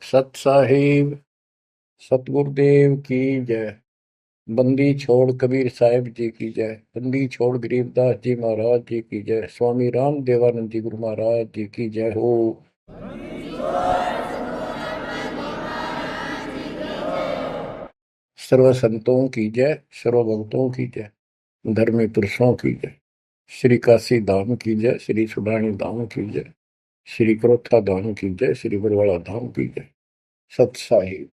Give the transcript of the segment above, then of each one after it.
सत साहिब सतगुरुदेव की जय। बंदी छोड़ कबीर साहिब जी की जय। बंदी छोड़ गरीबदास जी महाराज जी की जय। स्वामी राम देवानंद जी गुरु महाराज जी की जय हो। सर्व संतों की जय, सर्व भक्तों की जय, धर्मी पुरुषों की जय। श्री काशी धाम की जय, श्री सुडानी धाम की जय, श्री क्रोथा धाम की जय, श्री बरवाड़ा धाम की जय। सत साहिब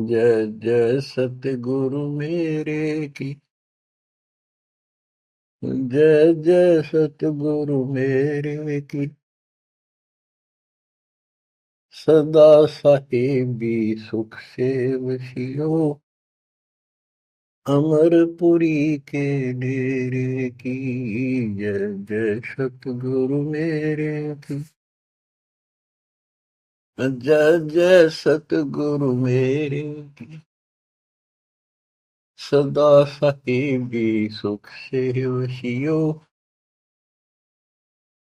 जय जय सतगुरु मेरे की जय जय सतगुरु मेरे की। सदा साहिबी सुख से वसियो अमरपुरी के डेरे की। जय जय सतगुरु मेरे की। जय जय सतगुरु मेरे की। सदा साहिबी सुख से वसियो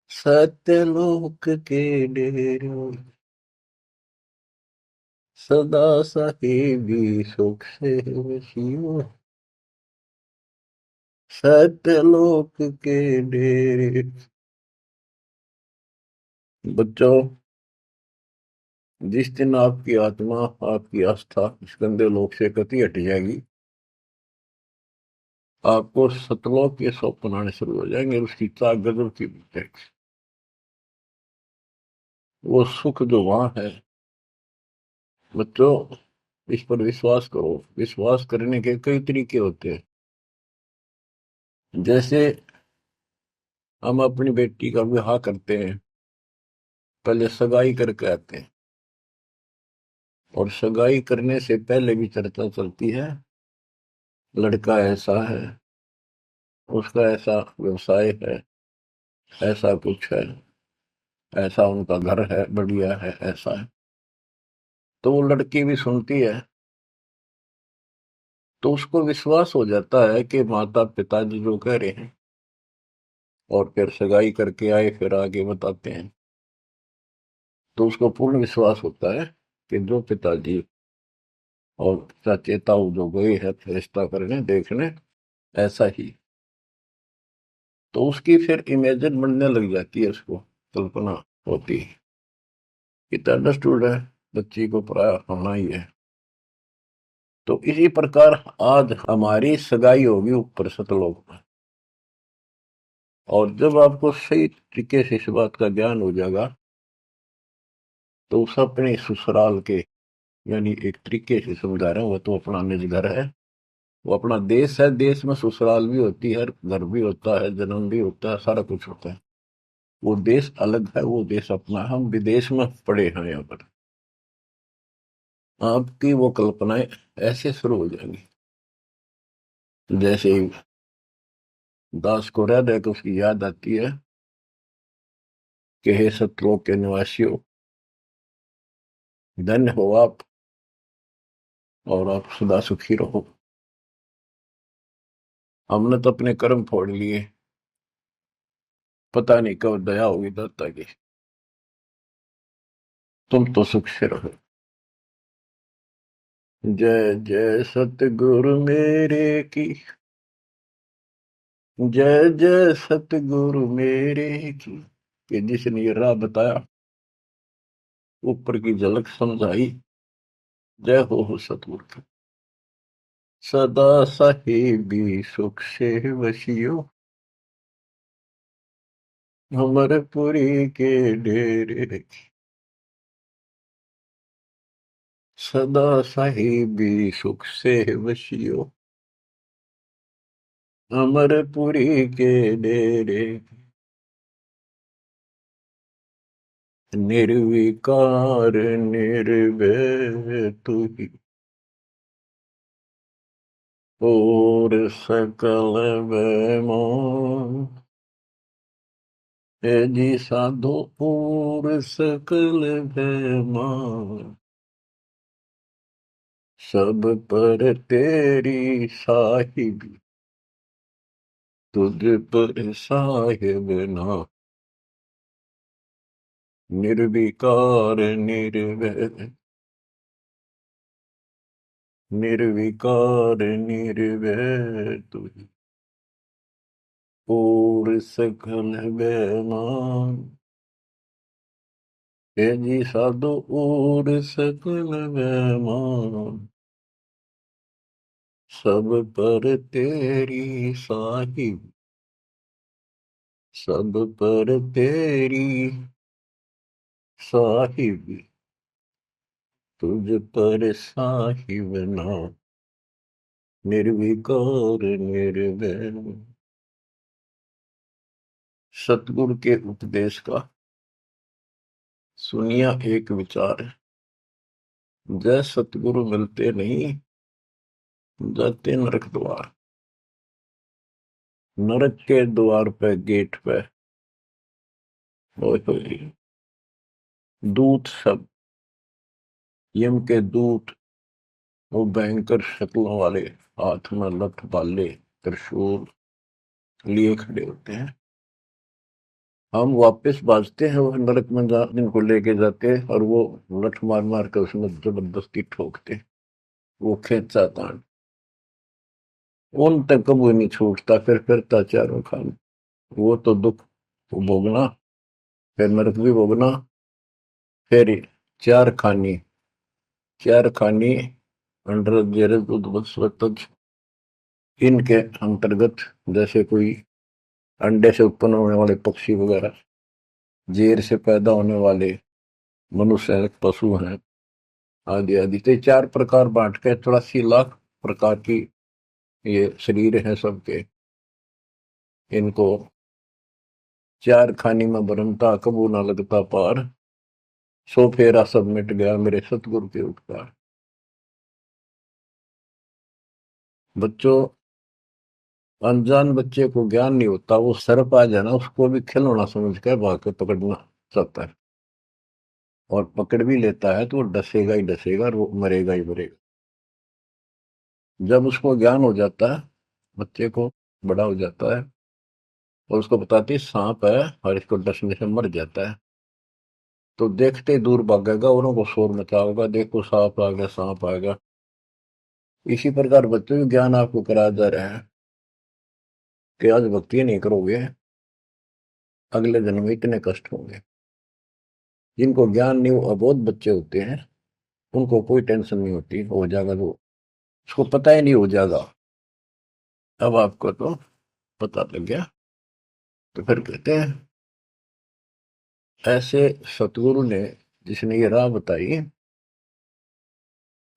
सत्यलोक के डेरे। सदा साहिबी सुख से वसियो सत्यलोक के डेरे। बच्चों, जिस दिन आपकी आत्मा, आपकी आस्था इस गंदे लोक से कति हट जाएगी, आपको सतलोक के स्वप्न आने शुरू हो जाएंगे। उसकी चाक गजब की मिलेगी। वो सुख जो वहां है, बच्चों, इस पर विश्वास करो। विश्वास करने के कई तरीके होते हैं। जैसे हम अपनी बेटी का विवाह करते हैं, पहले सगाई करके आते हैं, और सगाई करने से पहले भी चर्चा चलती है। लड़का ऐसा है, उसका ऐसा व्यवसाय है, ऐसा कुछ है, ऐसा उनका घर है, बढ़िया है, ऐसा है। तो वो लड़की भी सुनती है, तो उसको विश्वास हो जाता है कि माता पिताजी जो कह रहे हैं, और फिर सगाई करके आए, फिर आगे बताते हैं, तो उसको पूर्ण विश्वास होता है कि जो पिताजी और चाचे ताऊ जो गए हैं रिश्ता करने देखने, ऐसा ही। तो उसकी फिर इमेजिन बनने लग जाती है, उसको कल्पना होती है। इतना अंडरस्टूड है, बच्ची को पराया होना ही है। तो इसी प्रकार आज हमारी सगाई होगी ऊपर सतलोक में। और जब आपको सही तरीके से इस बात का ज्ञान हो जाएगा, तो उस अपने ससुराल के, यानी एक तरीके से समझा रहे हैं, वो तो अपना निज घर है, वो अपना देश है। देश में ससुराल भी होती है, घर भी होता है, जन्म भी होता है, सारा कुछ होता है। वो देश अलग है, वो देश अपना है। हम विदेश में पड़े हैं यहाँ पर। आपकी वो कल्पनाएं ऐसे शुरू हो जाएंगी, जैसे ही दास को रह रहे तो उसकी याद आती है कि हे सतलोक के निवासियों, धन्य हो आप, और आप सदा सुखी रहो। हमने तो अपने कर्म फोड़ लिए, पता नहीं कब दया होगी दाता की। तुम तो सुख से रहो। जय जय सतगुरु मेरे की। जय जय सतगुरु मेरे की। कि जिसने ये राह बताया, ऊपर की झलक समझाई, जय हो सतगुरु की। सदा साहिबी सुख से वसियो अमरपुरी के डेरे। सदा साहिबी सुख से वसियो अमरपुरी के डेरे। निर्विकार निर्भय तू ही और सकल बेमान। हे जी साधो और सकल बेमान। सब पर तेरी साहिबी, तुझ पर साहिब ना। निर्विकार निर्वैर, निर्विकार निर्वैर तुझ, और सकल बेमान। हे जी साधो और सकल बेमान, सब पर तेरी साहिब, सब पर तेरी साहिब, तुझ पर साहिब ना, निर्विकार निर्वैर। सतगुरु के उपदेश का सुनिया एक विचार है, जय सतगुरु मिलते नहीं, जाते नरक द्वार। नरक के द्वार पे, गेट पे, ओए होए, दूत सब, यम के दूत, वो भयंकर शक्लों वाले, हाथ में लठ भाले त्रिशूल लिए खड़े होते हैं। हम वापस बाजते हैं, वो नरक में जिनको लेके जाते हैं, और वो लठ मार मार कर उसमें जबरदस्ती ठोकते हैं। वो खेचा तान उन तक कभी नहीं छूटता, फिर फिरता चारों खान। वो तो दुख भोगना, फिर नरक भी भोगना, फिर चार खानी, चार खानी अंडर जेरद उद्वत्सवतज, इनके अंतर्गत, जैसे कोई अंडे से उत्पन्न होने वाले पक्षी वगैरह, जेर से पैदा होने वाले मनुष्य हैं, पशु हैं, आदि आदि। तो ये चार प्रकार बांट के 84 लाख प्रकार की ये शरीर है सबके। इनको चार खानी में भरमता, कबू ना लगता पार, सो फेरा सब मिट गया मेरे सतगुरु के उपकार। बच्चों, अनजान बच्चे को ज्ञान नहीं होता, वो सर्प आ जाए ना, उसको भी खिलौना समझ कर भाग के पकड़ना चाहता है, और पकड़ भी लेता है तो वो डसेगा ही डसेगा, और वो मरेगा ही मरेगा। जब उसको ज्ञान हो जाता है, बच्चे को, बड़ा हो जाता है, और उसको बताती है सांप है और इसको डसने से मर जाता है, तो देखते ही दूर भागेगा, औरों को शोर मचाएगा, देखो सांप आ गया, सांप आ गया। इसी प्रकार बच्चों को ज्ञान आपको कराया जा रहा है कि आज भक्ति नहीं करोगे, अगले जन्म में इतने कष्ट होंगे। जिनको ज्ञान नहीं, वो अबोध बच्चे होते हैं, उनको कोई टेंशन नहीं होती, हो जाएगा, वो उसको पता ही नहीं हो जाएगा। अब आपको तो पता लग गया। तो फिर कहते हैं, ऐसे सतगुरु ने, जिसने ये राह बताई,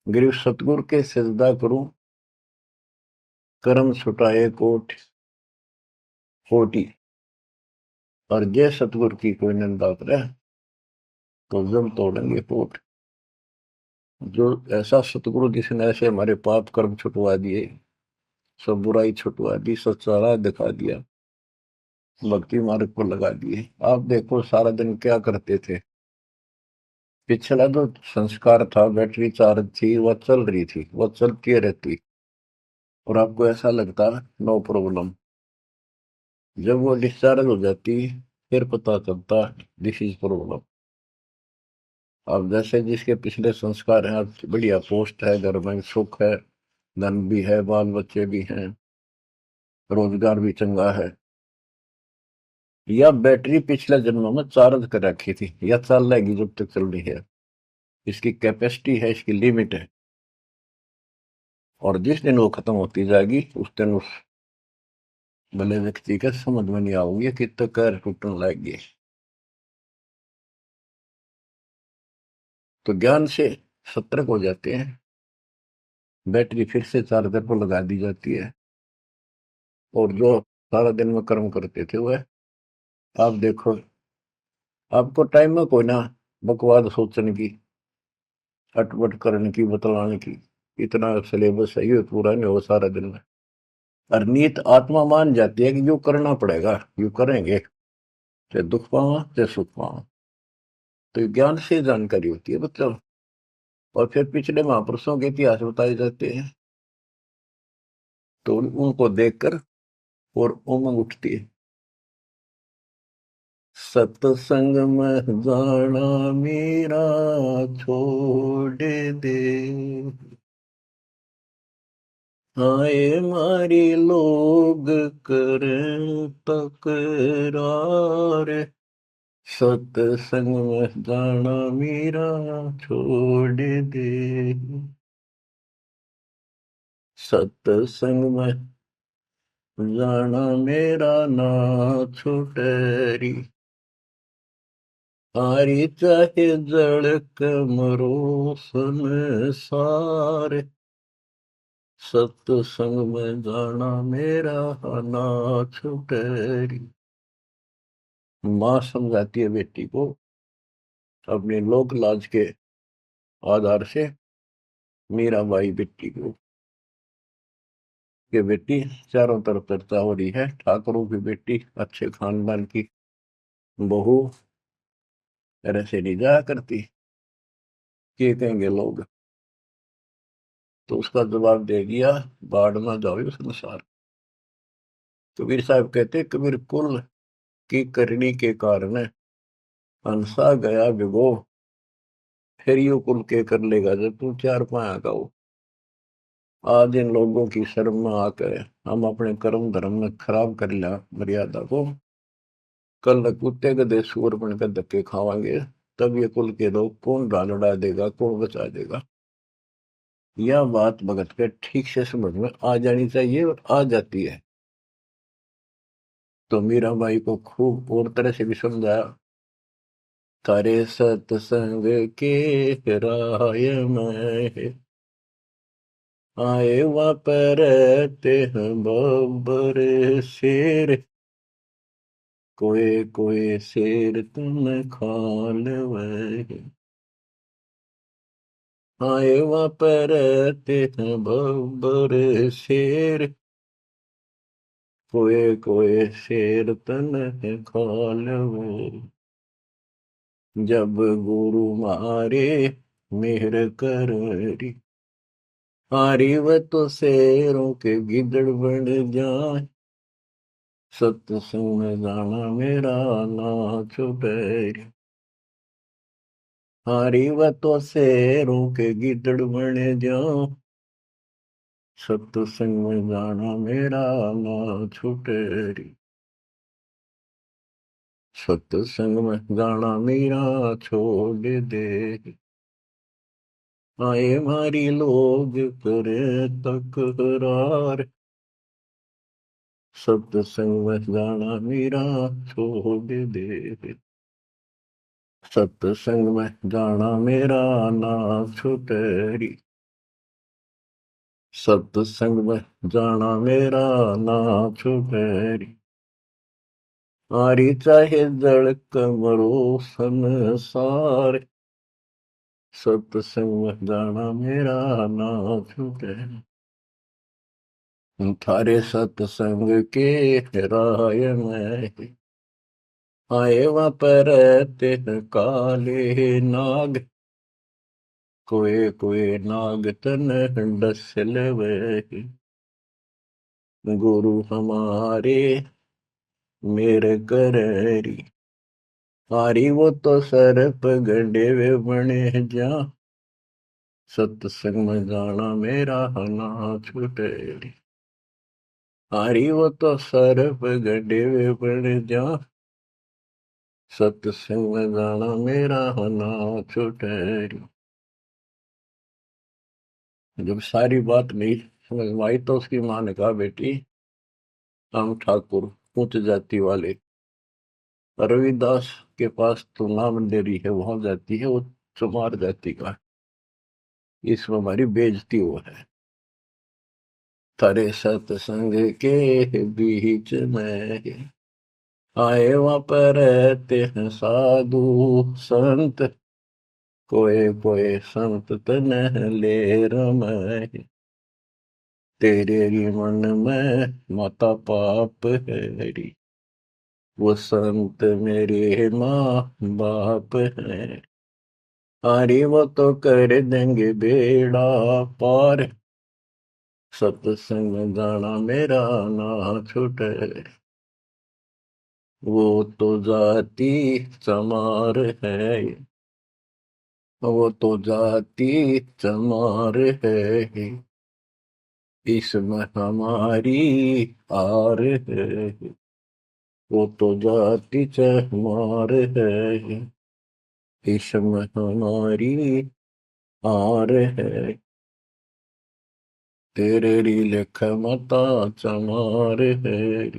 गिरु सतगुरु के सिजदा करूं, कर्म छुटाए कोट कोटि, और जय सतगुरु की कोई निंदा करे, तो जम तोड़ेंगे पोट। जो ऐसा सतगुरु जिसने ऐसे हमारे पाप कर्म छुटवा दिए, सब बुराई छुटवा दी, सच्चा राह दिखा दिया, भक्ति मार्ग पर लगा दिए। आप देखो सारा दिन क्या करते थे, पिछला जो संस्कार था, बैटरी चार्ज थी, वह चल रही थी, वह चलती रहती, और आपको ऐसा लगता नो प्रॉब्लम। जब वो डिस्चार्ज हो जाती, फिर पता चलता दिस इज प्रॉब्लम। अब जैसे जिसके पिछले संस्कार हैं, आज बढ़िया पोस्ट है, घर में सुख है, धन भी है, बाल बच्चे भी हैं, रोजगार भी चंगा है, या बैटरी पिछले जन्मों में चार्ज कर रखी थी, या चल रहेगी जब तक चल रही है, इसकी कैपेसिटी है, इसकी लिमिट है, और जिस दिन वो खत्म होती जाएगी, उस दिन उस भले व्यक्ति के समझ में नहीं आओगे कि तो कैर टूटने लगेगी। तो ज्ञान से सतर्क हो जाते हैं, बैटरी फिर से चार्जर पर लगा दी जाती है, और जो सारा दिन में कर्म करते थे वह, आप देखो, आपको टाइम में कोई ना बकवाद सोचने की, अटपट करने की, बतलाने की, इतना सिलेबस है, ये पूरा नहीं हो सारा दिन में। और नीत आत्मा मान जाती है कि यो करना पड़ेगा, यो करेंगे, चाहे दुख पावा चाहे सुख पावा। तो ये ज्ञान से जानकारी होती है मतलब। और फिर पिछले महापुरुषों के इतिहास बताए जाते हैं, तो उनको देखकर और उमंग उठती है। सत्संग में जाना मेरा छोड़ दे, आए मारी लोग करें तकरार, सत्संग में जाना मेरा छोड़ दे, सत्संग में जाना मेरा ना छुटरी, हारी चाहे जड़क मरो संसार, सत्संग में जाना मेरा ना छुटरी। माँ समझाती है बेटी को अपने लोक लाज के आधार से, मीराबाई बेटी को, कि बेटी चारों तरफ चर्चा हो रही है, ठाकुरों की बेटी अच्छे खानदान की बहू तरह से नहीं जाया करती, क्या कहेंगे लोग। तो उसका जवाब दे दिया, बाढ़ में जाओ संसार। कबीर साहब कहते, कबीर कुल की करनी के कारण हंसा गया विगो, फिर यू कुल के कर लेगा जब तू चार पाया का हो। आज इन लोगों की शर्म में आकर हम अपने कर्म धर्म में खराब कर लिया मर्यादा को, कल कुत्ते गधे सूअर बनकर धक्के खावांगे, तब ये कुल के लोग कौन डालड़ा देगा, कौन बचा देगा। यह बात भगत के ठीक से समझ में आ जानी चाहिए, और आ जाती है। तो मीराबाई को खूब और तरह से भी समझाया, तारे सत्संग के राय में आए वहाँ पर रहते हैं बब्बर शेर, कोई कोई शेर तुम खा ले, आए वहाँ पर रहते हैं बब्बर शेर, कोई कोई शेर तन खा ले, जब गुरु मारे मेहर करी, हारी व तो शेरों के गिदड़ बन जाए, सत्संग में जाना मेरा ना छुटरी, हारी व तो शेरों के गिदड़ बन जाओ, सत्संग में जाना मेरा ना छुटरी, सत्संग में जाना मेरा छोड़ दे, आए मारी लोग करे तकरार, सत्संग में जाना मेरा छोड़ दे, सत्संग में जाना मेरा ना छुटरी, सत्संग में जाना मेरा ना छुटरी, आरी चाहे जड़क मरो संसार, सत्संग में जाना मेरा ना छुटरी, थारे सत्संग के राय में आए वहाँ पर तेह काले नाग, कोई कोई नाग तन डस लेवे, गुरु हमारे मेरे करेरी, हारी वो तो सर्प गंडे वे बने जा, सत्संग में जाना मेरा ना छुटेरी, हारी वो तो सर्प गंडे वे बने जा, सत्संग में जाना मेरा ना छुटेरी। जब सारी बात नहीं समझ में आई तो उसकी माँ ने कहा, बेटी हम ठाकुर ऊंच जाति वाले रविदास के पास तो नाम ले रही है, वहां जाती है, वो चमार जाति का है, इसमें हमारी बेइज्जती हो है। तारे सत्संग के बीच में आए वहाँ पर रहते हैं साधु संत, कोई कोई संत तन ले रमय, तेरे ही मन में माता पाप है, वो संत मेरे माँ बाप है, अरे वो तो कर देंगे बेड़ा पार, सत्संग में जाना मेरा ना छूटे। वो तो जाती चमार है, वो तो जाती चमार है, इसमें हमारी आर है। वो तो जाति चमार है, इसमें हमारी आर है। तेरे री लिख मता चमार है,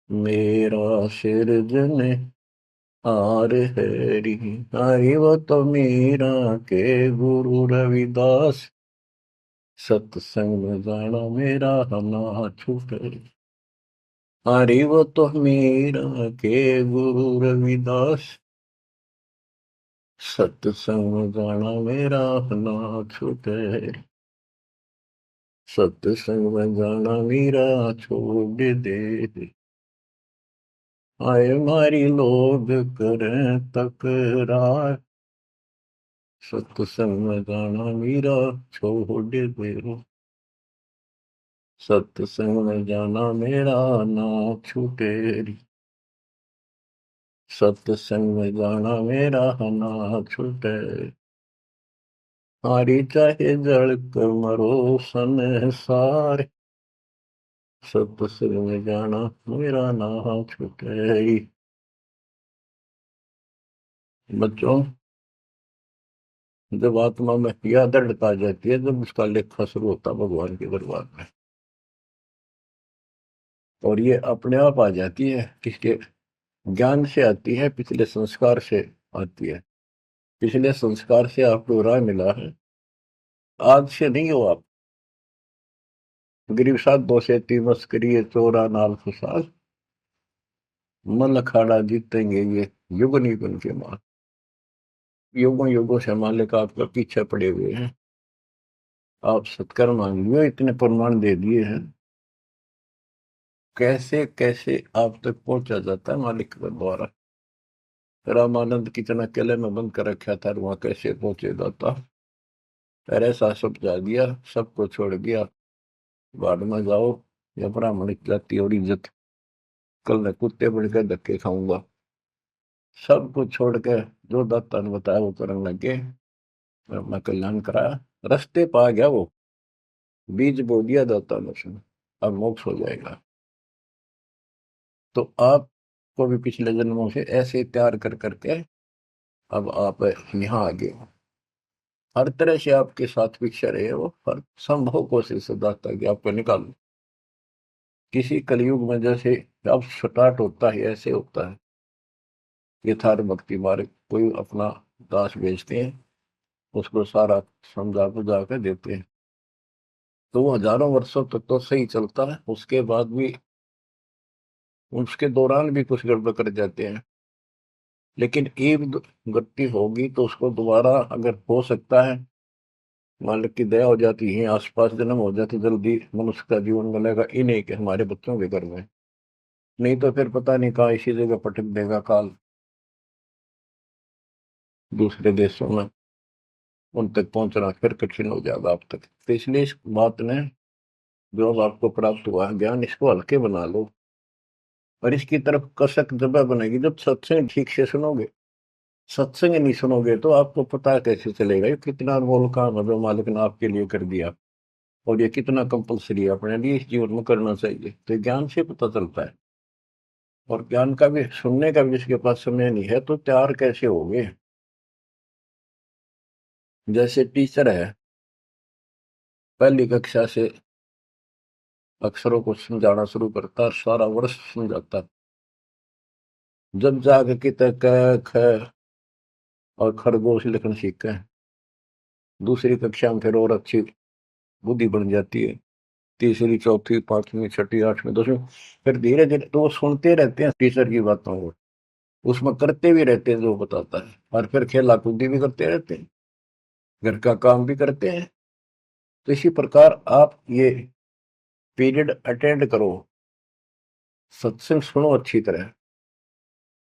मेरा सिरजन हार हरि। हरि वो तो मीरा के गुरु रविदास, सत्संग में जाना मेरा ना छूटे। हरि वो तो मीरा के गुरु रविदास, सत्संग में जाना मेरा ना छूटे। सत्संग में जाना मेरा छोड़ दे, आए मारी लोग करें तकरार, सत्संग में जाना मेरा छोड़ दे। सत्संग में जाना मेरा ना छूटे, सत्संग में जाना मेरा ना छूटे। हारी चाहे जड़ कर मरो संसार, सत्संग में जाना मेरा ना छूटे। बच्चों, जब आत्मा में यह दृढ़ता आ जाती है, जब उसका लेखा शुरू होता है भगवान के दरबार में, और ये अपने आप आ जाती है, किसके ज्ञान से आती है, पिछले संस्कार से आती है। पिछले संस्कार से आपको राह मिला है, आज से नहीं हो आप। गरीब साथ दो से तीन मस्करी चोरा नाल खुशाल, मन अखाड़ा जीतेंगे ये युग निगुन के माल। युगों युगों से मालिक आपका पीछे पड़े हुए हैं, आप सत्कर्म मांग लियो, इतने प्रमाण दे दिए हैं। कैसे कैसे आप तक पहुंचा जाता है मालिक के द्वारा। रामानंद कितना किले में बंद कर रखा था, वहां कैसे पहुंचे जाता। फिर ऐसा सब जा दिया, सबको छोड़ दिया, बाद में जाओ, या ब्राह्मण जाति और इज्जत, कल मैं कुत्ते बन के धक्के खाऊंगा। सब कुछ छोड़ के जो दाता ने बताया वो करने लगे, अपना कल्याण कराया, रास्ते पा गया वो, बीज बो दिया दाता ने उसने, अब मोक्ष हो जाएगा। तो आपको भी पिछले जन्मों से ऐसे तैयार कर करके अब आप यहाँ आ गए। हर तरह से आपके साथ पिक्चर है वो, हर संभव कोशिश है दाता कि आपको निकाल। किसी कलयुग में जैसे अब स्टार्ट होता है ऐसे होता है। यथार्थ भक्ति मार्ग, कोई अपना दास बेचते हैं, उसको सारा समझा बुझा कर देते हैं, तो वो हजारों वर्षों तक तो सही चलता है, उसके बाद भी, उसके दौरान भी कुछ गड़बड़ कर जाते हैं। लेकिन एक गलती होगी तो उसको दोबारा अगर हो सकता है, मालिक की दया हो जाती है, आसपास जन्म हो जाती, जल्दी मनुष्य का जीवन मिलेगा, इन्हें के हमारे बच्चों के घर में। नहीं तो फिर पता नहीं कहाँ इसी जगह पटक देगा काल, दूसरे देशों में उन तक पहुंचना फिर कठिन हो जाएगा आप तक। तो इसलिए इस बात ने, जो अब आपको प्राप्त हुआ है ज्ञान, इसको हल्के बना लो, और इसकी तरफ कसक जब बनेगी जब सत्संग ठीक से सुनोगे। सत्संग नहीं सुनोगे तो आपको पता कैसे चलेगा ये कितना अनमोल काम है जो मालिक ने आपके लिए कर दिया, और ये कितना कंपलसरी है अपने लिए इस जीवन में करना चाहिए। तो ज्ञान से पता चलता है। और ज्ञान का भी सुनने का भी जिसके पास समय नहीं है तो तैयार कैसे होगे। जैसे टीचर है, पहली कक्षा से अक्षरों को समझाना शुरू करता है, सारा वर्ष समझाता, जब जाके कितने क ख और खरगोश लिखना सीखते हैं, दूसरी कक्षा में फिर और अच्छी बुद्धि बन जाती है, तीसरी चौथी पांचवी छठी आठवीं दसवीं, फिर धीरे धीरे तो वो सुनते रहते हैं टीचर की बातों को, उसमें करते भी रहते हैं जो बताता है, और फिर खेला कूदी भी करते रहते हैं, घर का काम भी करते हैं। तो इसी प्रकार आप ये पीरियड अटेंड करो, सत्संग सुनो अच्छी तरह।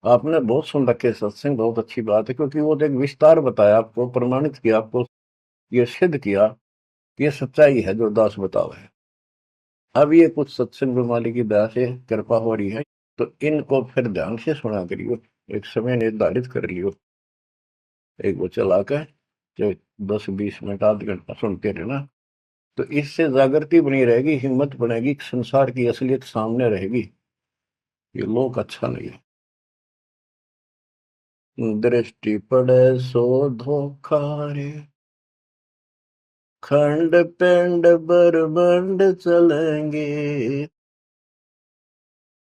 आपने बहुत सुन रखे सत्संग, बहुत अच्छी बात है, क्योंकि वो तो एक विस्तार बताया आपको, प्रमाणित किया आपको, ये सिद्ध किया कि ये सच्चाई है जो दास बताओ है। अब ये कुछ सत्संग प्रणाली की दया से कृपा हो रही है, तो इनको फिर ध्यान से सुना करियो, एक समय निर्धारित कर लियो, एक वो चला कर जो 10-20 मिनट आध घंटा सुनते रहना। तो इससे जागृति बनी रहेगी, हिम्मत बनेगी, संसार की असलियत सामने रहेगी, ये लोक अच्छा नहीं है। दृष्टि पड़े सो धोखा रे, खंड पिंड बरबंड चलेंगे,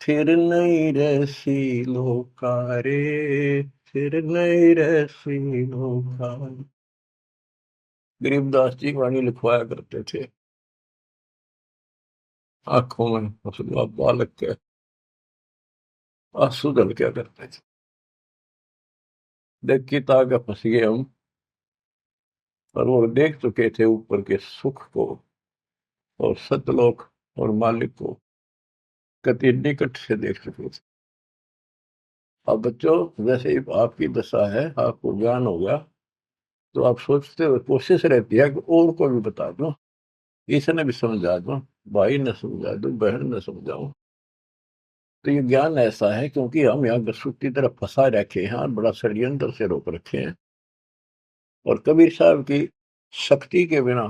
फिर नहीं रसी लोका रे, फिर नहीं रसी लोका। गरीबदास जी वाणी लिखवाया करते थे, आंखों में हंसुआ बालक के आंसू दल क्या करते थे। देख के ताके फंस गए हम, और वो देख चुके थे ऊपर के सुख को और सतलोक और मालिक को कति निकट से देख चुके थे। अब बच्चों, जैसे ही आपकी दशा है, आपको ज्ञान हो गया, तो आप सोचते हो, कोशिश रहती है कि और को भी बता दो, इसने भी समझा दो, भाई ने समझा दो, बहन ने समझाओ। तो ये ज्ञान ऐसा है क्योंकि हम यहाँ गसूती तरफ फंसा रखे हैं और बड़ा षड्यंत्र से रोक रखे हैं। और कबीर साहब की शक्ति के बिना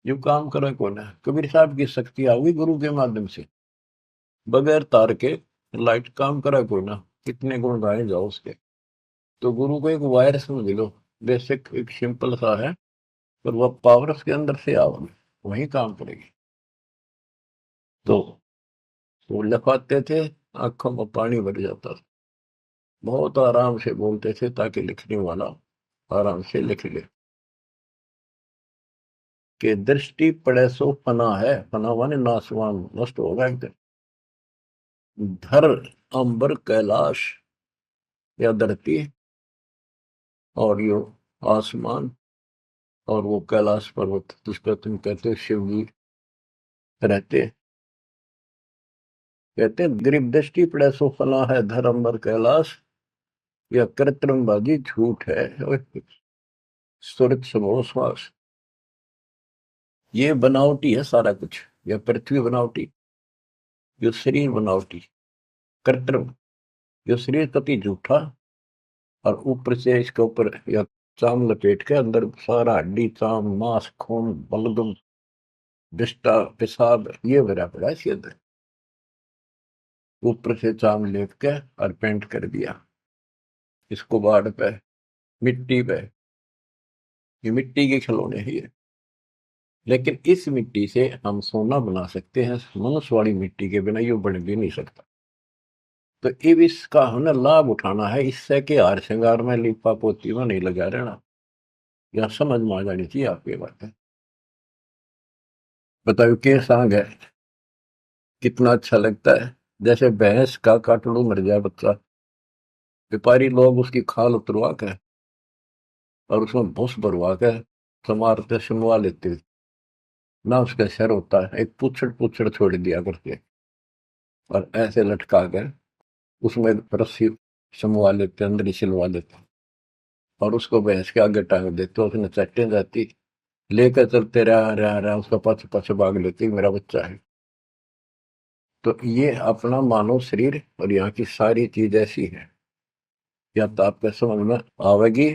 जो काम करे कौन है। कबीर साहब की शक्ति आओगी गुरु के माध्यम से, बगैर तार के लाइट काम करा कोई ना, कितने गुण गाए जाओ उसके। तो गुरु को एक वायर समझ लो, बेसिक एक सिंपल सा है, पर वह पावर उसके अंदर से आओगे, वही काम करेगी। तो वो लिखवाते थे, आंखों में पानी भर जाता था, बहुत आराम से बोलते थे ताकि लिखने वाला आराम से लिख ले। कि दृष्टि पड़े सो फना है, फना माने नासवान, नष्ट होगा एक दिन। धर अंबर कैलाश या धरती और यो आसमान और वो कैलाश पर्वत जिसको तुम कहते हो शिव जी रहते, कहते हैं गरीब दृष्टि पड़े सो फना है, धर अंबर कैलाश या कृत्रिमबाजी झूठ है, सुरत समो श्वास। ये बनावटी है सारा कुछ, या पृथ्वी बनावटी, जो शरीर बनावटी, कृत्रिम, जो शरीर कति झूठा, और ऊपर से इसके ऊपर या चाम लपेट के अंदर सारा हड्डी चाम मांस खून बलगम विष्टा पेशाब ये भरा पड़ा है इसके अंदर, ऊपर से चाम लेप के और पेंट कर दिया इसको बाढ़ पे, मिट्टी पे, ये मिट्टी के खिलौने ही है। लेकिन इस मिट्टी से हम सोना बना सकते हैं, मनुष्य वाली मिट्टी के बिना ये बन भी नहीं सकता। तो अब इसका हमें लाभ उठाना है, इससे के हार श्रृंगार में लिपा पोती में नहीं लगा रहना। यह समझ में आ जानी चाहिए आपकी बात है। बताओ के सांग है, कितना अच्छा लगता है। जैसे भैंस का काटलू मर जाए बच्चा, व्यापारी लोग उसकी खाल उतरवा के और उसमें भूस भरवा के समारते सुनवा लेते, ना उसका सर होता है, एक पुछड़ पुछड़ छोड़ दिया करते और ऐसे लटका कर उसमें रस्सी समवा लेते, अंदर ही सिलवा लेते और उसको भैंस के आगे टांग देते, उसने चट्टे जाती, लेकर चलते रहा उसका पाछे पाछे भाग लेती, मेरा बच्चा है। तो ये अपना मानव शरीर और यहाँ की सारी चीज ऐसी है, या तो आपके समझ में आवेगी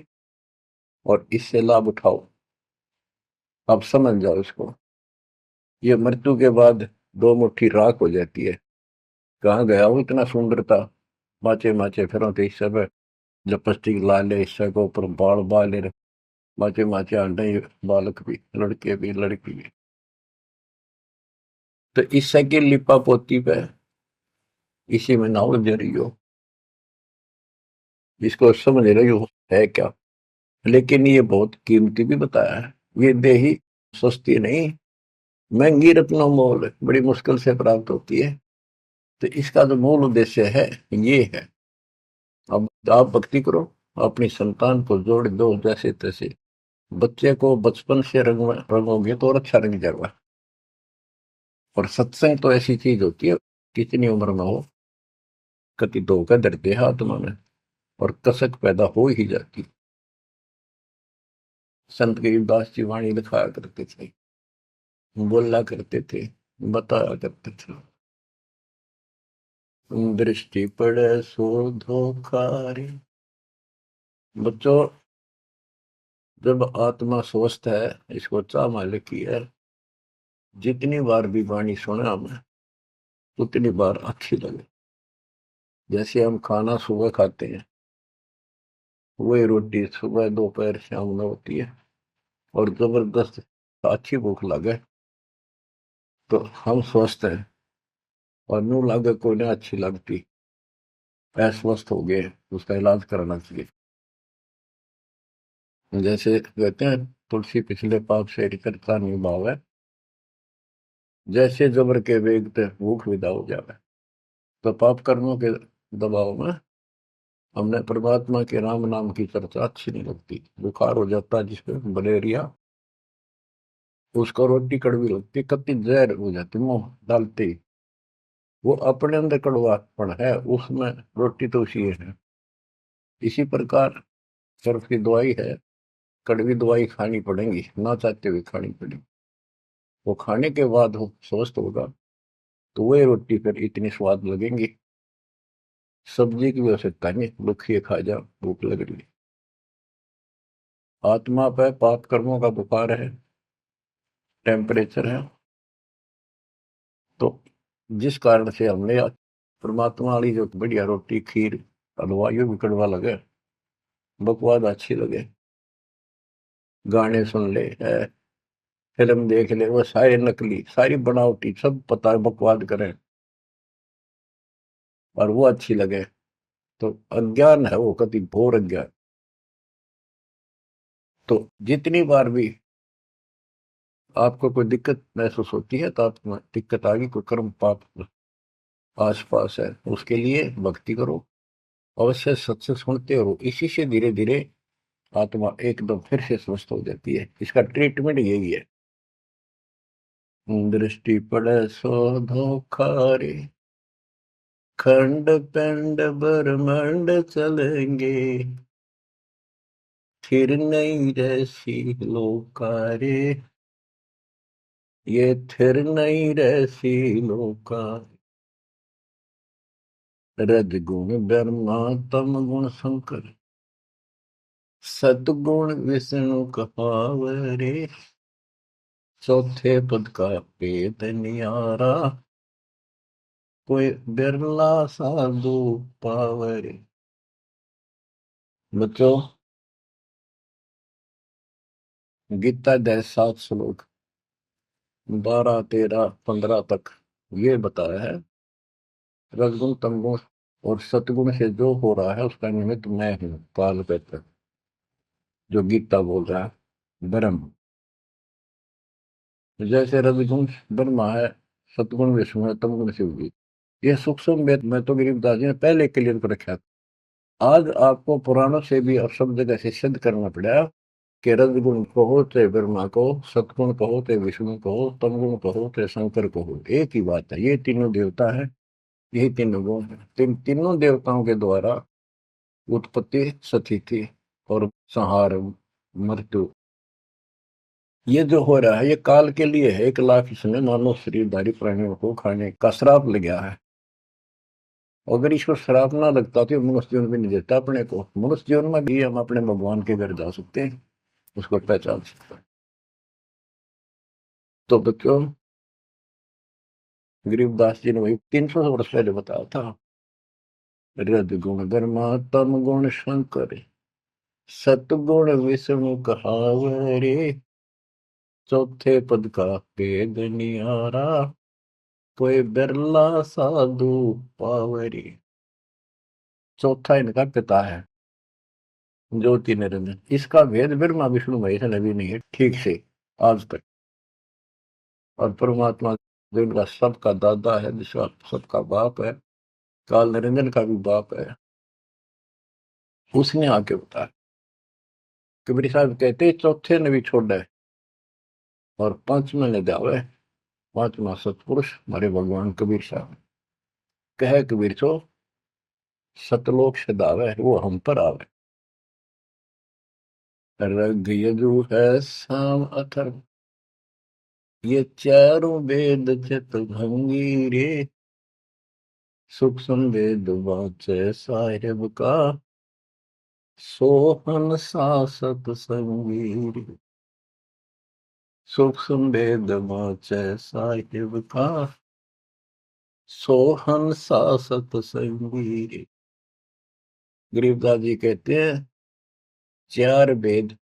और इससे लाभ उठाओ, आप समझ जाओ इसको। ये मृत्यु के बाद दो मुट्ठी राख हो जाती है, कहाँ गया वो इतना सुंदर था, माचे माचे फिर इस समय लिपस्टिक ला ले, इससे को ऊपर बाल बाल माचे माचे आंडे, बालक भी, लड़के भी, लड़की भी। तो इससे की लिपा पोती पे इसी में ना उलझ रही हो, इसको समझ रही हो है क्या। लेकिन ये बहुत कीमती भी बताया है, ये देही सस्ती नहीं, महंगी रत्नों मोल बड़ी मुश्किल से प्राप्त होती है। तो इसका जो मूल उद्देश्य है ये है, अब आप भक्ति करो, अपनी संतान को जोड़ दो जैसे तैसे, बच्चे को बचपन से रंगोगे तो और अच्छा रंग जाएगा। और सत्संग तो ऐसी चीज होती है, कितनी उम्र में हो, कति धोखा धरते हैं आत्मा में और कसक पैदा हो ही जाती। संत गरीबदास जी वाणी लिखाया करते थे, बोला करते थे, बताया करते थे। दृष्टि पड़े सो धोखा रे। बच्चों, जब आत्मा स्वस्थ है, इसको चाह मालिक की है, जितनी बार भी वाणी सुने हमें उतनी बार अच्छी लगे। जैसे हम खाना सुबह खाते हैं, वही रोटी सुबह दोपहर शाम में होती है, और जबरदस्त अच्छी भूख लगे तो हम स्वस्थ हैं, और न्यू लागे कोई ना अच्छी लगती, अस्वस्थ हो गए, उसका इलाज कराना चाहिए। जैसे कहते हैं, तुलसी पिछले पाप से करता निभाव है, जैसे जबर के वेग ते भूख विदा हो जावे। तो पाप कर्मों के दबाव में हमने परमात्मा के राम नाम की चर्चा अच्छी नहीं लगती। बुखार हो जाता है जिसपे मलेरिया, उसको रोटी कड़वी लगती, कत्ती जहर हो जाती मुंह डालते ही। वो अपने अंदर कड़वापन है, उसमें रोटी तो उसी है। इसी प्रकार सर्फ की दवाई है, कड़वी दवाई खानी पड़ेगी, ना चाहते हुए खानी पड़ेगी। वो खाने के बाद वो स्वस्थ होगा, तो वही रोटी फिर इतनी स्वाद लगेंगी। सब्जी की भी आवश्यकता नहीं, दुखिए खा जा, भूख लग रही। आत्मा पे पाप कर्मों का बुखार है, टेम्परेचर है, तो जिस कारण से हमने परमात्मा वाली जो बढ़िया रोटी खीर हलवा यूं भी कड़वा लगे, बकवाद अच्छी लगे, गाने सुन ले है, फिल्म देख ले, वो सारे नकली सारी बनावटी सब पता है, बकवाद करें और वो अच्छी लगे, तो अज्ञान है, वो कति घोर अज्ञान। तो जितनी बार भी आपको कोई दिक्कत महसूस होती है, तो आपको दिक्कत आ गई, कोई कर्म पाप आसपास है, उसके लिए भक्ति करो, अवश्य सत्संग सुनते रहो। इसी से धीरे धीरे आत्मा एकदम फिर से स्वस्थ हो जाती है। इसका ट्रीटमेंट यही है। दृष्टि पड़े सो धोखा रे, खंड पिंड ब्रह्मांड चलेंगे, फिर नहीं जैसी लोकारे, ये थिर नहीं रहसी लोका। रज गुण ब्रह्मा तम गुण शंकर, सतगुण विष्णु कहावरे, चौथे पद का पेद नियारा, कोई बिरला साधु पावरे। बच्चों, गीता अध्याय 7 श्लोक 12 13 15 तक ये बताया है, रजगुण तमगुण और सतगुण से जो हो रहा है उसका निमित्त मैं हूं, काल कहते, जो गीता बोल रहा है ब्रह्म। जैसे रजगुण ब्रह्मा है, सतगुण विष्णु है, तमगुण शिव जी। ये सूक्ष्म वेद में तो गरीबदास जी ने पहले क्लियर कर रखा था। आज आपको पुराणों से भी और सब जगह से सिद्ध करना पड़ा कि रजगुण कहो चाहे ब्रह्मा कहो, सतगुण कहो चाहे विष्णु कहो, तमगुण कहो चाहे शंकर कहो, एक ही बात है। ये तीनों देवता है, यही तीनों गुण है। तीनों देवताओं के द्वारा उत्पत्ति, स्थिति और संहार, मृत्यु, ये जो हो रहा है ये काल के लिए है। 1 लाख इसने मानव शरीरधारी प्राणियों को खाने का श्राप लग गया है। अगर इसको श्राप ना लगता तो मनुष्य जीवन भी नहीं देता अपने को। मनुष्य जीवन में भी हम अपने भगवान के घर जा सकते हैं, उसको पहचान सकते हैं। तो बच्चों, गरीबदास जी ने वही 300 वर्ष पहले बताया था, रज गुण धर्मा तम गुण शंकर, सतगुण विष्णु कहावरे, चौथे पद का भेद निहारा, कोई बिरला साधु पावरी। चौथा इनका पिता है, ज्योति निरंजन। इसका भेद ब्रह्मा विष्णु महेश ने भी नहीं है ठीक से आज तक। और परमात्मा जो इनका सबका दादा है, जिसका सबका बाप है, काल निरंजन का भी बाप है, उसने आके बताया। कबीर साहब कहते चौथे ने भी छोड़ा है और पांचवें ने जावे। पांचवा सतपुरुष हमारे भगवान कबीर साहब कहे, कबीर सो सतलोक से दावे, वो हम पर आवे। रग यजु है साम अथर्व, ये चारों वेद चित भंगी रे, सुख संवेद वाचे साहिब का, सोहन सा सतसंगी। सुख संवेद वाचे साहिब का, सोहन सा सतसंगी। गरीबदास जी कहते हैं 4 वेद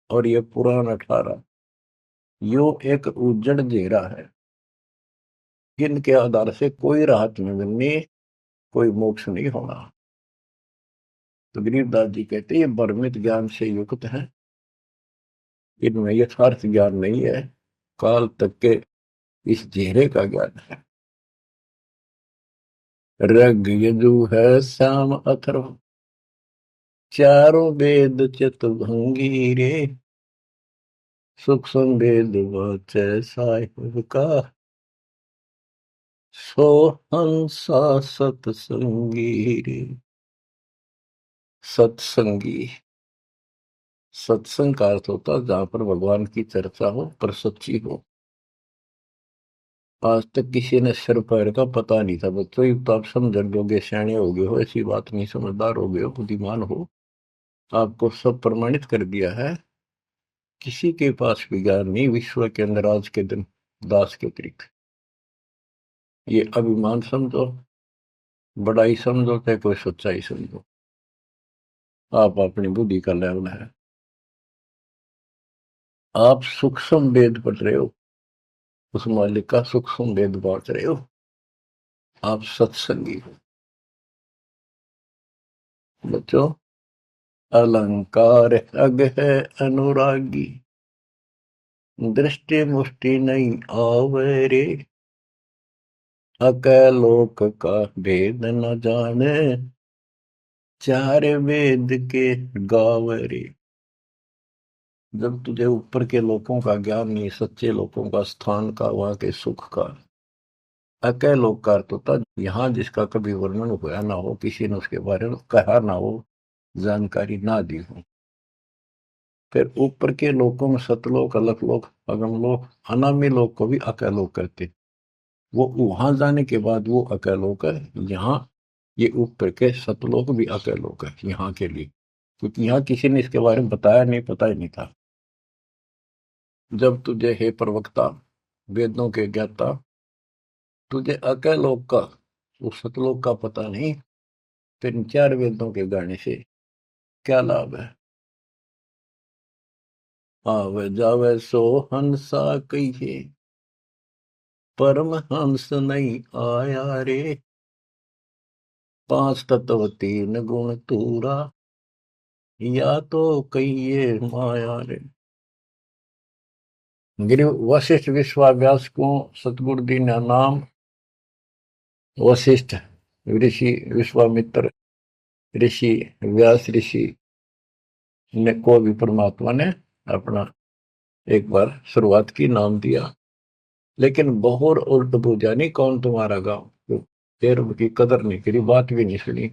और ये पुराण 18 यो एक उज्जड़ घेरा है, जिनके आधार से कोई राहत नहीं मिलनी, कोई मोक्ष नहीं होना। तो गरीबदास जी कहते हैं ये भ्रमित ज्ञान से युक्त है, इनमें यथार्थ ज्ञान नहीं है, काल तक के इस घेरे का ज्ञान है। ऋग यजु है श्याम अथर्व, चारों वेद चितभंगी रे। सुख संवेद वाचे साहिब का, सोहंसा सतसंगी रे। सत्संगी, सत्संग का अर्थ होता है जहां पर भगवान की चर्चा हो पर सच्ची हो। आज तक किसी ने सिर पैर का पता नहीं था बच्चों, ये तो आप समझ लोगे, सियाने हो गए हो, ऐसी बात नहीं, समझदार हो गए हो, बुद्धिमान हो, आपको सब प्रमाणित कर दिया है। किसी के पास भी ज्ञान नहीं विश्व के अंदर आज के दिन दास के अतिरिक्त। ये अभिमान समझो, बड़ाई समझो, चाहे कोई सच्चाई समझो, आप अपनी बुद्धि का लेवल है। आप सूक्ष्म वेद पढ़ रहे हो, उस मालिक का सूक्ष्म वेद बांट रहे हो, आप सत्संगी हो। बच्चों, अलंकार अग है अनुरागी, दृष्टि मुष्टि नहीं आवे रे। अकलोक का भेद न जाने, 4 वेद के गावे रे। जब तुझे ऊपर के लोगों का ज्ञान नहीं, सच्चे लोगों का, स्थान का, वहां के सुख का, अकलोक का अर्थ होता यहाँ जिसका कभी वर्णन हुआ ना हो, किसी ने उसके बारे में कहा ना हो, जानकारी ना दी हो। फिर ऊपर के लोकों में सतलोक, अलकलोक, अगमलोक, अनामी लोक को भी अकलोक कहते। वो वहां जाने के बाद वो अकलोक है। यहाँ ये ऊपर के सतलोक भी अकलोक है यहाँ के लिए, क्योंकि यहाँ किसी ने इसके बारे में बताया नहीं, पता ही नहीं था। जब तुझे हे प्रवक्ता, वेदों के ज्ञाता, तुझे अकलोक का, उस सतलोक का पता नहीं, फिर 4 वेदों के गाने से क्या लाभ है। आवे जावे सो हंसा कहिए, परम हंस नहीं आया रे। 5 तत्व 3 गुण तूरा, या तो कहिए माया रे। गिरि वशिष्ठ विश्वाव्यास को सतगुरु दी ना नाम, वशिष्ठ ऋषि, विश्वामित्र ऋषि, व्यास ऋषि ने को भी परमात्मा ने अपना एक बार शुरुआत की, नाम दिया। लेकिन बहुर उल्ट पूजा नहीं, कौन तुम्हारा गाँव, फिर की कदर नहीं करी, बात भी नहीं सुनी।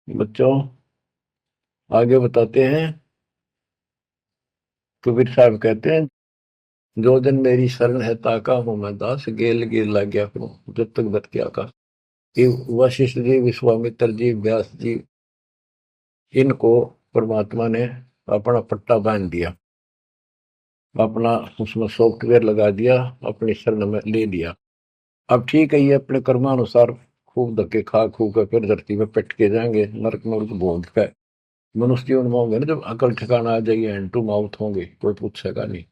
बच्चों, आगे बताते हैं। कबीर साहब कहते हैं जो दिन मेरी शरण है ताका हूं मैं दास, गेल गेल लग गया करूं जब तक दत क्या का। वशिष्ठ जी, विश्वामित्र जी, व्यास जी, इनको परमात्मा ने अपना पट्टा बांध दिया, अपना उसमें सॉफ्टवेयर लगा दिया, अपनी शरण में ले लिया। अब ठीक है, ये अपने कर्मानुसार खूब धक्के खा खू कर फिर धरती में पिट के जाएंगे, नरक नरक भोग कर मनुष्य जीवन में होंगे ना, जब अकल ठिकाना आ जाएगी, हैंड टू माउथ होंगे, कोई पूछेगा नहीं।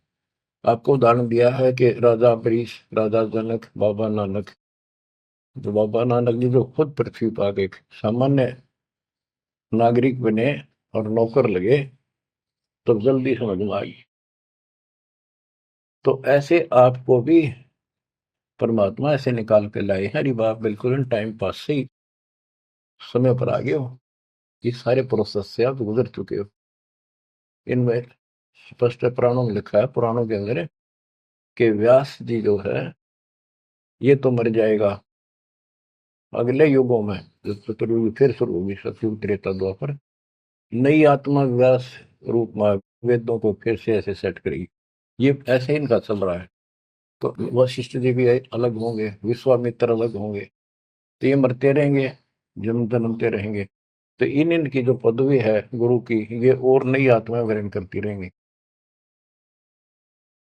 आपको उदाहरण दिया है कि राजा अम्बरीश, राजा जनक, बाबा नानक। जो बाबा नानक जी जो खुद पृथ्वी पर आ गए, सामान्य नागरिक बने और नौकर लगे, तो जल्दी समझ में आ गई। तो ऐसे आपको भी परमात्मा ऐसे निकाल के लाए हैं। अरे बाप, बिल्कुल टाइम पास से ही समय पर आ गए हो, ये सारे प्रोसेस से आप गुजर चुके हो। इनमें स्पष्ट पुराणों में लिखा है, पुराणों के अंदर कि व्यास जी जो है ये तो मर जाएगा अगले युगों में, जब चतुर्युग फिर शुरू होगी, सतयुग त्रेता द्वापर, नई आत्मा व्यास रूप में वेदों को फिर से ऐसे सेट करेगी। ये ऐसे इनका चल रहा है। तो वशिष्ठ जी भी अलग होंगे, विश्वामित्र अलग होंगे, तो ये मरते रहेंगे, जन्म जन्मते रहेंगे। तो इन इनकी जो पदवी है गुरु की, ये और नई आत्माएं ग्रहण करती रहेंगी।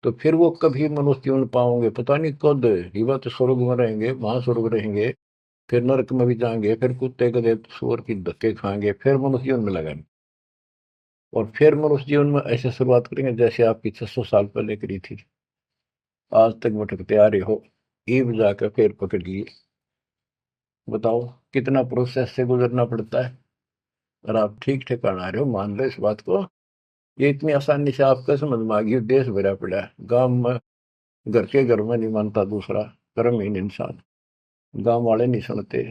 तो फिर वो कभी मनुष्य जीवन पाओगे पता नहीं कद। ये बात स्वर्ग में रहेंगे, महास्वर्ग रहेंगे, फिर नरक में भी जाएंगे, फिर कुत्ते गधे सुअर की धक्के खाएंगे, फिर मनुष्य जीवन में लगाएंगे। और फिर मनुष्य जीवन में ऐसे शुरुआत करेंगे जैसे आपकी 600 साल पहले करी थी, आज तक भटकते आ रहे हो, ईब जाकर फिर पकड़ लिए। बताओ कितना प्रोसेस से गुजरना पड़ता है। और आप ठीक ठिकाना आ रहे हो, मान लो इस बात को। ये इतनी आसानी से आपका समझ में आ गई। देश भरा पड़ा है, गांव में घर के घर में नहीं मानता दूसरा, कर्महीन इंसान, गांव वाले नहीं सुनते।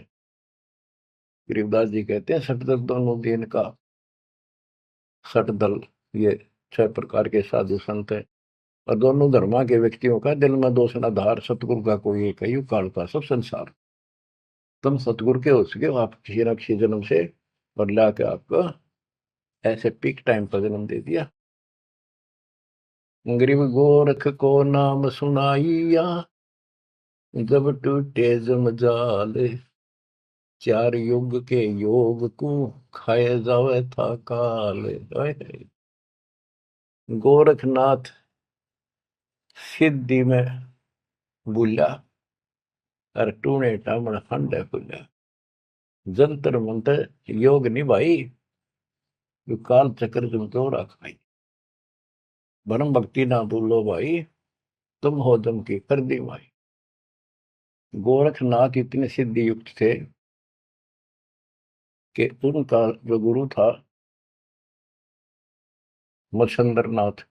गरीबदास जी कहते हैं सठदल दोनों दिन का, सठदल ये 6 प्रकार के साधु संत है, और दोनों धर्मा के व्यक्तियों का दिल में दोष न धार, सतगुरु का कोई एक है, काल का सब संसार। तुम सतगुरु के हो सके हो आप किसी न किसी जन्म से, और ला के आपको ऐसे पीक टाइम पर जन्म दे दिया। गरीब गोरख को नाम सुनाइया, जब टूटे जमजाल, 4 युग के योग को खाए जावे था काल। गोरखनाथ सिद्धि में बुला, और टूणे टामण हंडे खुला। जंतर मंतर योग नहीं भाई, जो काल चक्र तुम तो रखाई। भरम भक्ति ना भूलो भाई, तुम हो दम की कर दी माई। गोरखनाथ इतने सिद्धि युक्त थे कि उनका जो गुरु था मत्स्येंद्रनाथ,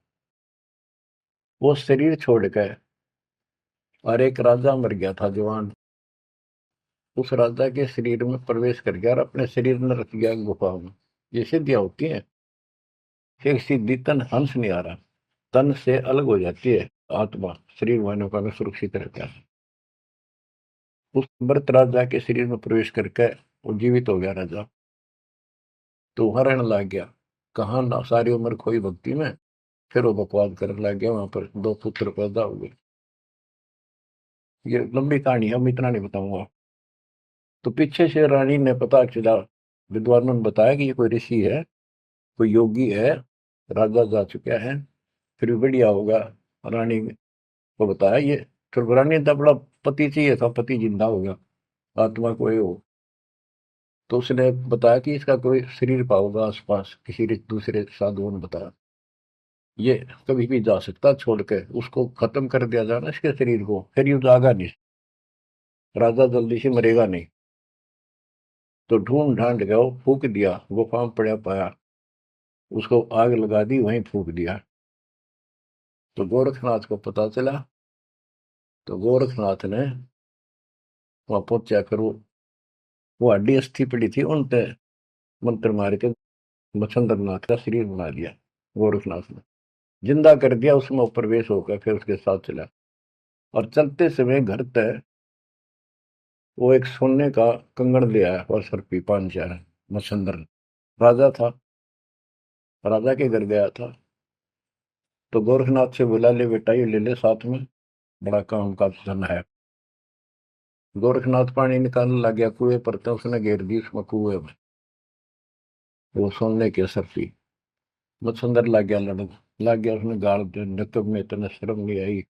वो शरीर छोड़ गए, और एक राजा मर गया था जवान, उस राजा के शरीर में प्रवेश कर गया और अपने शरीर में रख गया गुफा में। ये सिद्धियां होती हैं। एक सिद्धि तन हंस नहीं आ रहा, तन से अलग हो जाती है आत्मा, शरीर वालों का में सुरक्षित रहता है। उस मृत राजा के शरीर में प्रवेश करके वो जीवित हो गया राजा। तो हरण लग गया, कहाँ ना सारी उम्र खोई भक्ति में, फिर वो बकवास करने लग गया। वहां पर 2 पुत्र पैदा हुए। ये लंबी कहानी है, मैं इतना नहीं बताऊंगा। तो पीछे से रानी ने पता चला, विद्वानों ने बताया कि ये कोई ऋषि है, कोई योगी है, राजा जा चुका है, फिर भी बढ़िया होगा। रानी को बताया ये, फिर रानी ने तो अपना पति चाहिए था, पति जिंदा हो गया, आत्मा कोई हो। तो उसने बताया कि इसका कोई शरीर पाओगा आसपास, किसी दूसरे साधुओं ने बताया ये कभी भी जा सकता, छोड़ के उसको खत्म कर दिया जाए ना इसके शरीर को, फिर ये जागा नहीं, राजा जल्दी से मरेगा नहीं। तो ढूंढ ढांड गया, फूक दिया, गुफा में पड़ा पाया, उसको आग लगा दी, वहीं फूक दिया। तो गोरखनाथ को पता चला, तो गोरखनाथ ने वहां पहुंचा, फिर वो हड्डी अस्थि पड़ी थी उन पे मंत्र मार के मच्छंद्रनाथ का शरीर बना दिया। गोरखनाथ ने जिंदा कर दिया, उसमें प्रवेश होकर फिर उसके साथ चला। और चलते समय घर तक वो एक सोने का कंगन ले आया, और सर पी 5 4 मच्छंद्र राजा था, राजा के घर गया था। तो गोरखनाथ से बोला, ले बेटा ये ले ले, साथ में बड़ा काम का धन है। गोरखनाथ पानी निकालने लग गया कुएं पर, तो उसने घेर दी उसमें कुएं में, वो सोने के सरफी। मच्छंदर लग गया लड़न, लग गया, उसने गाल दिया, नकब में इतने शर्म नहीं आई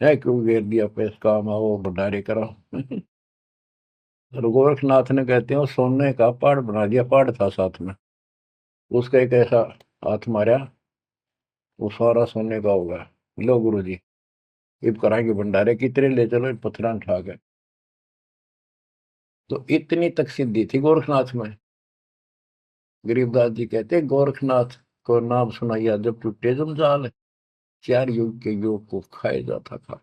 है, क्यों घेर दिया, पैस काम आओ भंडारे करो। और गोरखनाथ ने कहते हैं वो सोने का पहाड़ बना दिया, पहाड़ था साथ में, उसका एक ऐसा हाथ मारा, वो सारा सोने का होगा। लो गुरु जी, इब कराएंगे भंडारे, कितने ले चलो, पत्थर उठा के। तो इतनी तक सिद्धि थी गोरखनाथ में। गरीबदास जी कहते हैं गोरखनाथ को नाम सुनाइया, जब टूटे जंजाल, 4 युग के योग को खाए जाता था।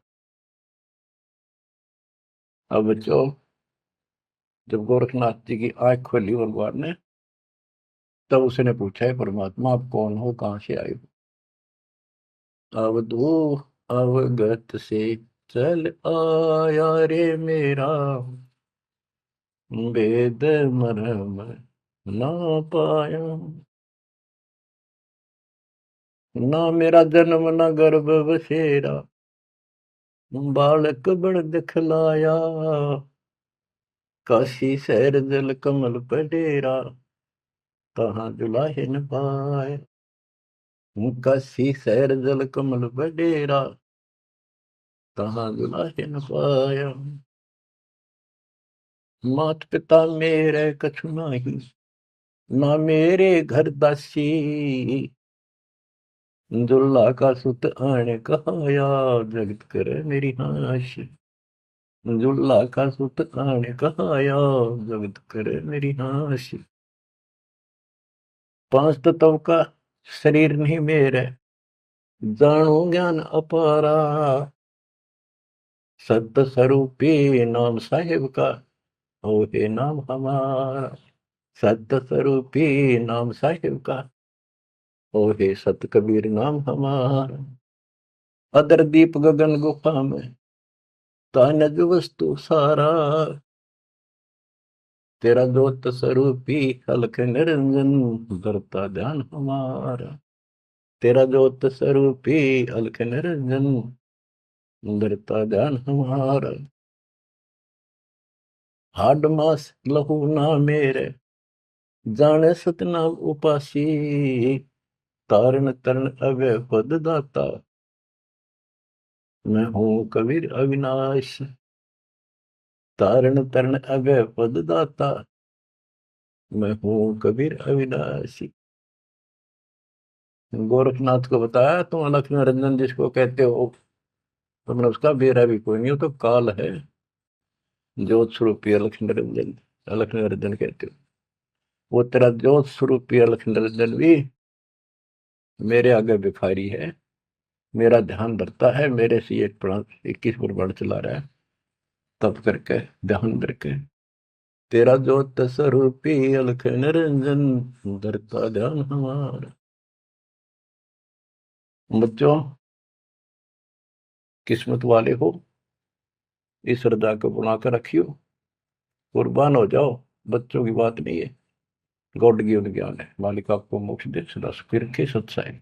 अब बच्चों, जब गोरखनाथ जी की आंख खोली भगवान ने, तब उसने पूछा है परमात्मा आप कौन हो, कहाँ से आए हो। अवधू अवगत से चल आया रे मेरा, वेद मरम ना पाया। ना मेरा जन्म न गर्भ बसेरा, बालक बड़ दिखलाया, काशी शहर जल कमल पे डेरा, कहाँ जुलाहे न पाए। काशी शहर जल कमल पे डेरा, कहाँ जुलाहे न पाया। मात पिता मेरे कछु नाही, ना मेरे घर दासी, दुल्ला का सुत आने कहाया, जगत करे मेरी हाशि। दुल्ला का सुत आने कहाया, जगत करे मेरी हाशि। पांच तत्व का शरीर नहीं मेरे, जानो ज्ञान अपारा, सत्य स्वरूपी नाम साहिब का, हो हे नाम हमारा। सत्य स्वरूपी नाम साहिब का, हो हे सत कबीर नाम हमारा। अदर दीप गगन गुफा में, तानज वस्तु सारा, तेरा ज्योत स्वरूपी अलख निरंजन, धरता ध्यान हमारा। तेरा ज्योत स्वरूपी अलख निरंजन, धरता ध्यान हमारा। हाड मास लहू ना मेरे, जाने सतनाम उपासी, तारण तरण अव्यय पद दाता, मैं हूँ कबीर अविनाशी। तारण तरण अव्यय पद दाता, मैं हूँ कबीर अविनाशी। गोरखनाथ को बताया, तुम अलख निरंजन जिसको कहते हो, तुमने उसका बेरा भी कोई नहीं, हो तो काल है। ज्योत स्वरूपी अलख निरंजन, अलख निरंजन कहते हो। वो तेरा ज्योत स्वरूपी अलख निरंजन भी मेरे आगे भिखारी है, मेरा ध्यान धरता है, मेरे से 21 पर चला रहा है, तब करके ध्यान करके। तेरा ज्योत स्वरूपी अलख निरंजन, धरता ध्यान हमारा। बच्चों, किस्मत वाले हो, इस श्रद्धा को बनाकर रखियो, कुर्बान हो जाओ। बच्चों की बात नहीं है, गॉड गिवन ज्ञान है। मालिक आपको मोक्ष दे, सदा सुखी रखे, सत्साई।